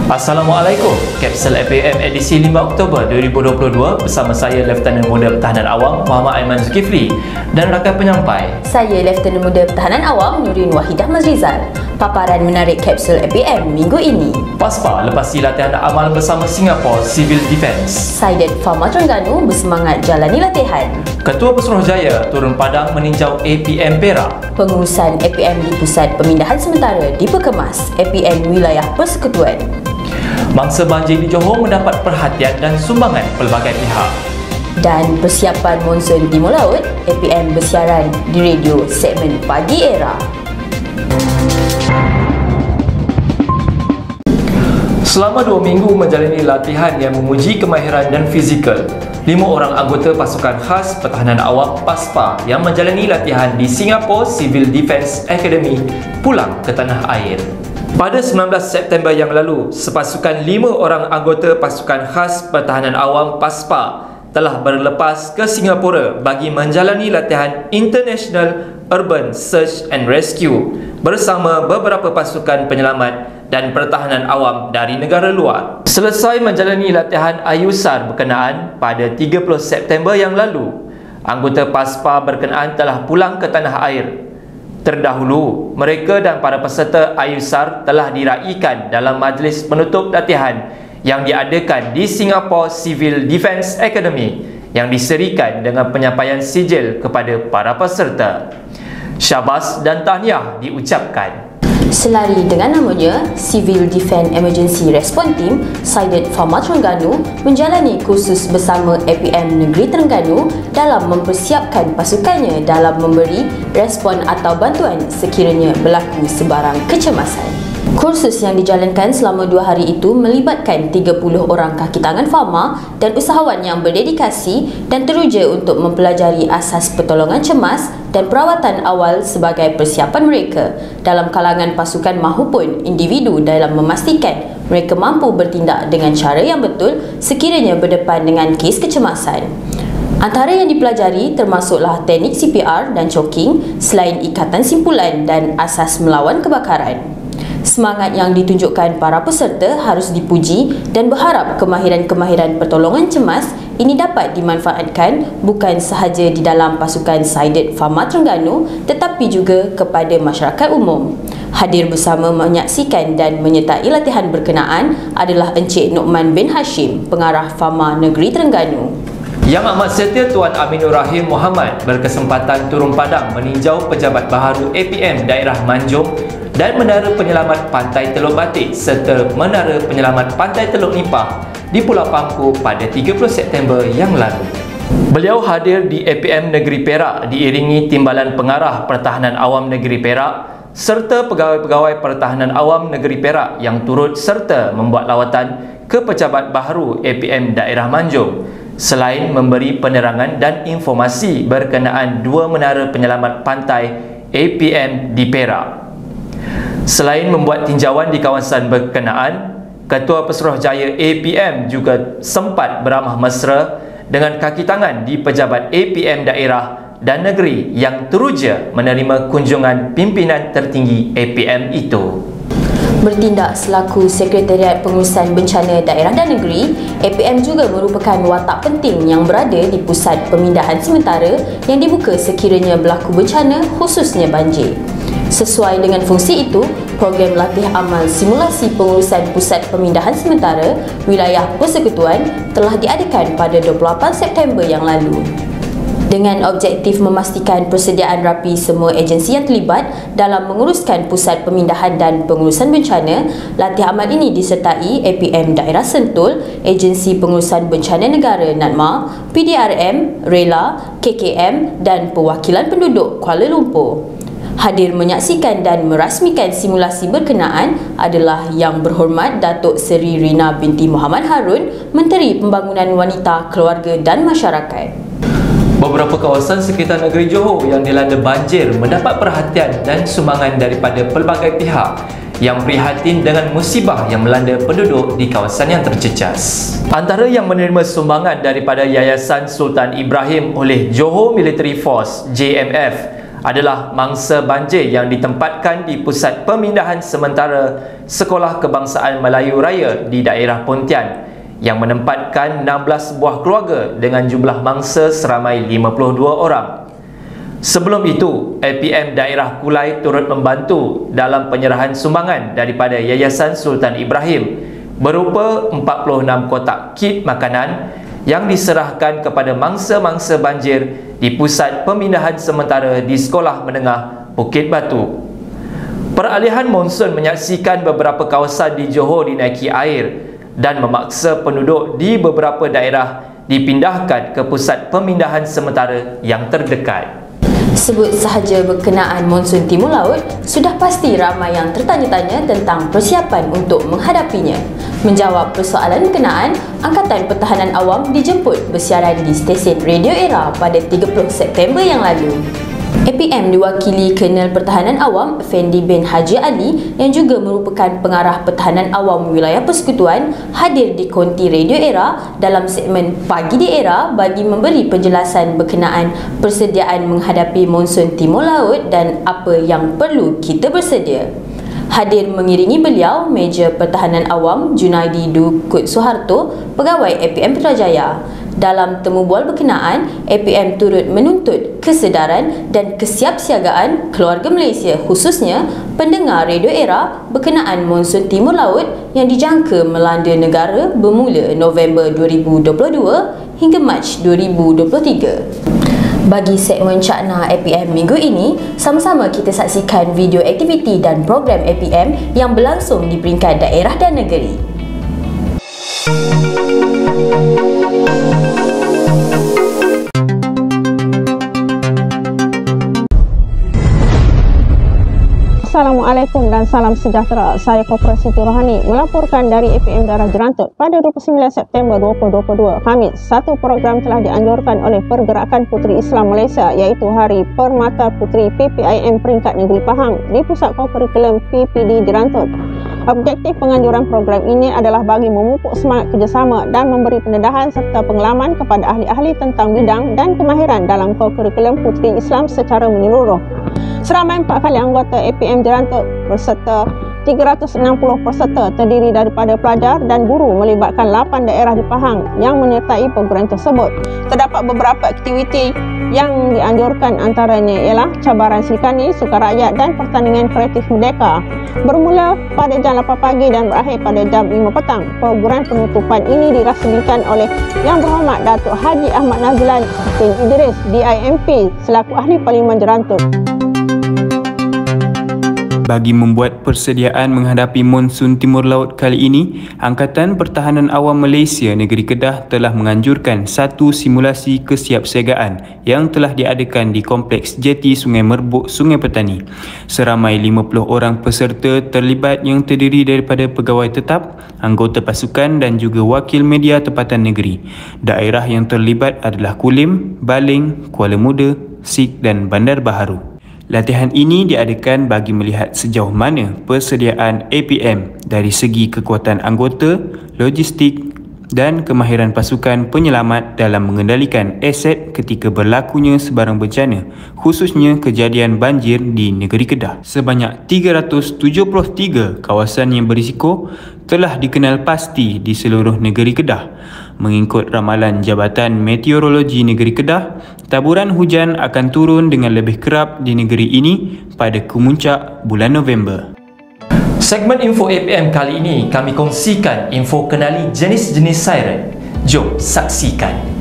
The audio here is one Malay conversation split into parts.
Assalamualaikum. Kapsul APM edisi 5 Oktober 2022 bersama saya Lieutenant Muda Pertahanan Awam Muhammad Aiman Zulkifli dan rakan penyampai saya Lieutenant Muda Pertahanan Awam Nurin Wahidah Mazrizal. Paparan menarik Kapsul APM minggu ini. PASPA lepasi latihan amal bersama Singapore Civil Defence. Sided Fama Terengganu bersemangat jalani latihan. Ketua Pesuruhjaya turun padang meninjau APM Perak. Pengurusan APM di Pusat Pemindahan Sementara diperkemas APM Wilayah Persekutuan. Mangsa banjir di Johor mendapat perhatian dan sumbangan pelbagai pihak. Dan persiapan monsun Timur Laut, APM bersiaran di radio segmen Pagi Era. Selama 2 minggu menjalani latihan yang menguji kemahiran dan fizikal, 5 orang anggota pasukan khas pertahanan awam PASPA yang menjalani latihan di Singapore Civil Defence Academy pulang ke tanah air. Pada 19 September yang lalu, sepasukan 5 orang anggota pasukan khas pertahanan awam PASPA telah berlepas ke Singapura bagi menjalani latihan International Urban Search and Rescue bersama beberapa pasukan penyelamat dan pertahanan awam dari negara luar. Selesai menjalani latihan IUSAR berkenaan pada 30 September yang lalu, anggota PASPA berkenaan telah pulang ke tanah air. Terdahulu, mereka dan para peserta IUSAR telah diraikan dalam majlis penutup latihan yang diadakan di Singapore Civil Defence Academy yang diserikan dengan penyampaian sijil kepada para peserta. Syabas dan tahniah diucapkan. Selari dengan namanya, Civil Defence Emergency Response Team Sided Fama Terengganu menjalani kursus bersama APM Negeri Terengganu dalam mempersiapkan pasukannya dalam memberi respon atau bantuan sekiranya berlaku sebarang kecemasan. Kursus yang dijalankan selama 2 hari itu melibatkan 30 orang kaki tangan Fama dan usahawan yang berdedikasi dan teruja untuk mempelajari asas pertolongan cemas dan perawatan awal sebagai persiapan mereka dalam kalangan pasukan mahupun individu dalam memastikan mereka mampu bertindak dengan cara yang betul sekiranya berdepan dengan kes kecemasan. Antara yang dipelajari termasuklah teknik CPR dan choking selain ikatan simpulan dan asas melawan kebakaran. Semangat yang ditunjukkan para peserta harus dipuji dan berharap kemahiran-kemahiran pertolongan cemas ini dapat dimanfaatkan bukan sahaja di dalam pasukan Sided Fama Terengganu tetapi juga kepada masyarakat umum. Hadir bersama menyaksikan dan menyertai latihan berkenaan adalah Encik Nokman bin Hashim, Pengarah Fama Negeri Terengganu. Yang Amat Setia Tuan Aminur Rahim Muhammad berkesempatan turun padang meninjau pejabat baharu APM daerah Manjung dan Menara Penyelamat Pantai Teluk Batik serta Menara Penyelamat Pantai Teluk Nipah di Pulau Pangku pada 30 September yang lalu. Beliau hadir di APM Negeri Perak diiringi Timbalan Pengarah Pertahanan Awam Negeri Perak serta pegawai-pegawai Pertahanan Awam Negeri Perak yang turut serta membuat lawatan ke pejabat baharu APM daerah Manjung selain memberi penerangan dan informasi berkenaan 2 menara penyelamat pantai APM di Perak. Selain membuat tinjauan di kawasan berkenaan, Ketua Pesuruhjaya APM juga sempat beramah mesra dengan kaki tangan di pejabat APM daerah dan negeri yang teruja menerima kunjungan pimpinan tertinggi APM itu. Bertindak selaku Sekretariat Pengurusan Bencana Daerah dan Negeri, APM juga merupakan watak penting yang berada di Pusat Pemindahan Sementara yang dibuka sekiranya berlaku bencana khususnya banjir. Sesuai dengan fungsi itu, program latih amal simulasi pengurusan Pusat Pemindahan Sementara Wilayah Persekutuan telah diadakan pada 28 September yang lalu. Dengan objektif memastikan persediaan rapi semua agensi yang terlibat dalam menguruskan Pusat Pemindahan dan Pengurusan Bencana, latih amal ini disertai APM Daerah Sentul, Agensi Pengurusan Bencana Negara NADMA, PDRM, RELA, KKM dan Perwakilan Penduduk Kuala Lumpur. Hadir menyaksikan dan merasmikan simulasi berkenaan adalah Yang Berhormat Datuk Seri Rina binti Muhammad Harun, Menteri Pembangunan Wanita, Keluarga dan Masyarakat. Beberapa kawasan sekitar negeri Johor yang dilanda banjir mendapat perhatian dan sumbangan daripada pelbagai pihak yang prihatin dengan musibah yang melanda penduduk di kawasan yang terjejas. Antara yang menerima sumbangan daripada Yayasan Sultan Ibrahim oleh Johor Military Force JMF adalah mangsa banjir yang ditempatkan di Pusat Pemindahan Sementara Sekolah Kebangsaan Melayu Raya di daerah Pontian yang menempatkan 16 buah keluarga dengan jumlah mangsa seramai 52 orang. Sebelum itu, APM Daerah Kulai turut membantu dalam penyerahan sumbangan daripada Yayasan Sultan Ibrahim berupa 46 kotak kit makanan yang diserahkan kepada mangsa-mangsa banjir di Pusat Pemindahan Sementara di Sekolah Menengah Bukit Batu. Peralihan monsun menyaksikan beberapa kawasan di Johor dinaiki air dan memaksa penduduk di beberapa daerah dipindahkan ke Pusat Pemindahan Sementara yang terdekat. Sebut sahaja berkenaan monsun timur laut, sudah pasti ramai yang tertanya-tanya tentang persiapan untuk menghadapinya. Menjawab persoalan berkenaan, Angkatan Pertahanan Awam dijemput bersiaran di stesen Radio Era pada 30 September yang lalu. APM diwakili Kolonel Pertahanan Awam Effendi bin Haji Ali yang juga merupakan pengarah Pertahanan Awam Wilayah Persekutuan hadir di konti Radio Era dalam segmen Pagi di Era bagi memberi penjelasan berkenaan persediaan menghadapi monsun timur laut dan apa yang perlu kita bersedia. Hadir mengiringi beliau Major Pertahanan Awam Junaidi Dukut Soeharto, Pegawai APM Putrajaya. Dalam temu bual berkenaan, APM turut menuntut kesedaran dan kesiapsiagaan keluarga Malaysia, khususnya pendengar Radio Era berkenaan monsun timur laut yang dijangka melanda negara bermula November 2022 hingga Mac 2023. Bagi segmen Cakna APM minggu ini, sama-sama kita saksikan video aktiviti dan program APM yang berlangsung di peringkat daerah dan negeri. Assalamualaikum dan salam sejahtera. Saya Kopral Siti Rohani melaporkan dari APM Daerah Jerantut pada 29 September 2022, Khamis. Satu program telah dianjurkan oleh Pergerakan Puteri Islam Malaysia iaitu Hari Permata Puteri PPIM Peringkat Negeri Pahang di Pusat Kurikulum PPD Jerantut. Objektif penganjuran program ini adalah bagi memupuk semangat kerjasama dan memberi pendedahan serta pengalaman kepada ahli-ahli tentang bidang dan kemahiran dalam kurikulum Puteri Islam secara menyeluruh. Seramai 4 kali anggota APM Jerantut berserta 360 peserta terdiri daripada pelajar dan guru melibatkan 8 daerah di Pahang yang menyertai program tersebut. Terdapat beberapa aktiviti yang dianjurkan, antaranya ialah cabaran Serikani, Sukarakyat dan pertandingan kreatif merdeka. Bermula pada jam 8 pagi dan berakhir pada jam 5 petang. Program penutupan ini dirasmikan oleh Yang Berhormat Datuk Haji Ahmad Nazilan bin Idris DIMP selaku Ahli Parlimen Jerantut. Bagi membuat persediaan menghadapi monsun timur laut kali ini, Angkatan Pertahanan Awam Malaysia Negeri Kedah telah menganjurkan satu simulasi kesiapsiagaan yang telah diadakan di Kompleks Jeti Sungai Merbuk, Sungai Petani. Seramai 50 orang peserta terlibat yang terdiri daripada pegawai tetap, anggota pasukan dan juga wakil media tempatan negeri. Daerah yang terlibat adalah Kulim, Baling, Kuala Muda, Sik dan Bandar Baharu. Latihan ini diadakan bagi melihat sejauh mana persediaan APM dari segi kekuatan anggota, logistik dan kemahiran pasukan penyelamat dalam mengendalikan aset ketika berlakunya sebarang bencana, khususnya kejadian banjir di negeri Kedah. Sebanyak 373 kawasan yang berisiko telah dikenal pasti di seluruh negeri Kedah. Mengikut ramalan Jabatan Meteorologi Negeri Kedah, taburan hujan akan turun dengan lebih kerap di negeri ini pada kemuncak bulan November. Segmen info APM kali ini kami kongsikan info kenali jenis-jenis siren. Jom saksikan.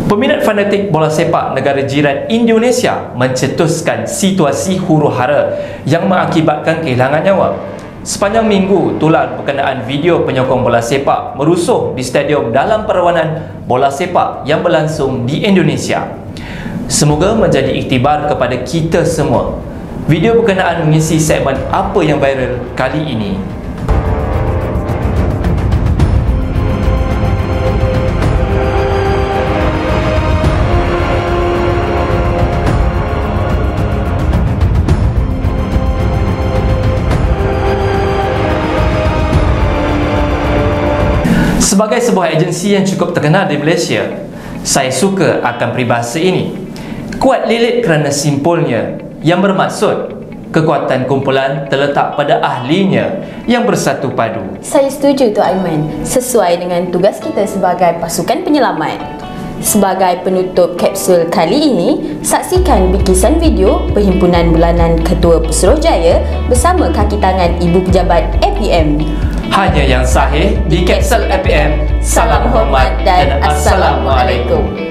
Peminat fanatik bola sepak negara jiran Indonesia mencetuskan situasi huru-hara yang mengakibatkan kehilangan nyawa. Sepanjang minggu, tular berkenaan video penyokong bola sepak merusuh di stadium dalam perlawanan bola sepak yang berlangsung di Indonesia. Semoga menjadi iktibar kepada kita semua. Video berkenaan mengisi segmen Apa yang Viral kali ini. sebuah agensi yang cukup terkenal di Malaysia, saya suka akan peribahasa ini. Kuat lilit kerana simpulnya, yang bermaksud kekuatan kumpulan terletak pada ahlinya yang bersatu padu. Saya setuju Tu Aiman, sesuai dengan tugas kita sebagai pasukan penyelamat. Sebagai penutup kapsul kali ini, saksikan bikisan video Perhimpunan Bulanan Ketua Pesuruhjaya bersama kaki tangan Ibu Pejabat APM. Hanya yang sahih di kapsul APM. Salam hormat dan Assalamualaikum.